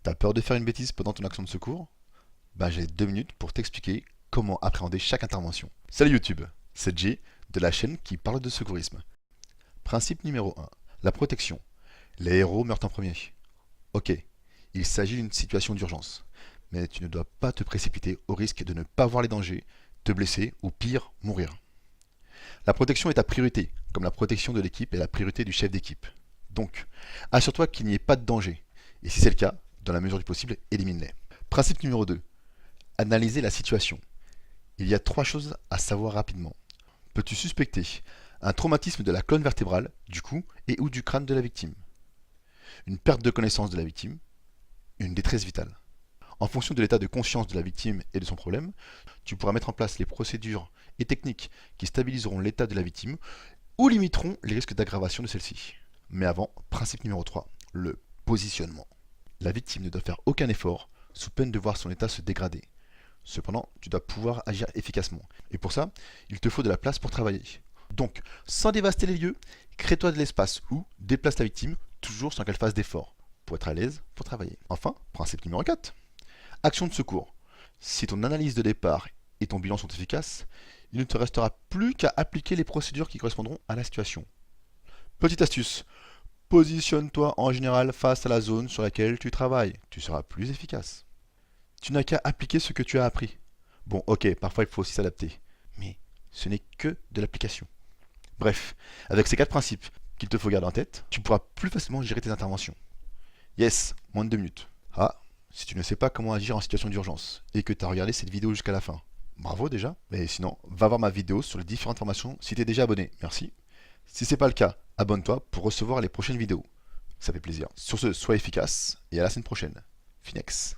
T'as peur de faire une bêtise pendant ton action de secours? Ben j'ai 2 minutes pour t'expliquer comment appréhender chaque intervention. Salut YouTube, c'est Jay de la chaîne qui parle de secourisme. Principe numéro 1, la protection. Les héros meurent en premier. Ok, il s'agit d'une situation d'urgence, mais tu ne dois pas te précipiter au risque de ne pas voir les dangers, te blesser ou pire, mourir. La protection est ta priorité, comme la protection de l'équipe est la priorité du chef d'équipe. Donc, assure-toi qu'il n'y ait pas de danger, et si c'est le cas, dans la mesure du possible, élimine-les. Principe numéro 2, analyser la situation. Il y a 3 choses à savoir rapidement. Peux-tu suspecter un traumatisme de la colonne vertébrale, du cou et ou du crâne de la victime? Une perte de connaissance de la victime? Une détresse vitale? En fonction de l'état de conscience de la victime et de son problème, tu pourras mettre en place les procédures et techniques qui stabiliseront l'état de la victime ou limiteront les risques d'aggravation de celle-ci. Mais avant, principe numéro 3, le positionnement. La victime ne doit faire aucun effort sous peine de voir son état se dégrader. Cependant, tu dois pouvoir agir efficacement. Et pour ça, il te faut de la place pour travailler. Donc, sans dévaster les lieux, crée-toi de l'espace ou déplace la victime, toujours sans qu'elle fasse d'efforts, pour être à l'aise, pour travailler. Enfin, principe numéro 4. Action de secours. Si ton analyse de départ et ton bilan sont efficaces, il ne te restera plus qu'à appliquer les procédures qui correspondront à la situation. Petite astuce, positionne-toi en général face à la zone sur laquelle tu travailles, tu seras plus efficace. Tu n'as qu'à appliquer ce que tu as appris. Bon, ok, parfois il faut aussi s'adapter, mais ce n'est que de l'application. Bref, avec ces 4 principes qu'il te faut garder en tête, tu pourras plus facilement gérer tes interventions. Yes, moins de 2 minutes. Ah, si tu ne sais pas comment agir en situation d'urgence et que tu as regardé cette vidéo jusqu'à la fin, bravo déjà. Mais sinon, va voir ma vidéo sur les différentes formations si tu es déjà abonné. Merci. Si c'est pas le cas, abonne-toi pour recevoir les prochaines vidéos. Ça fait plaisir. Sur ce, sois efficace et à la semaine prochaine. Finex.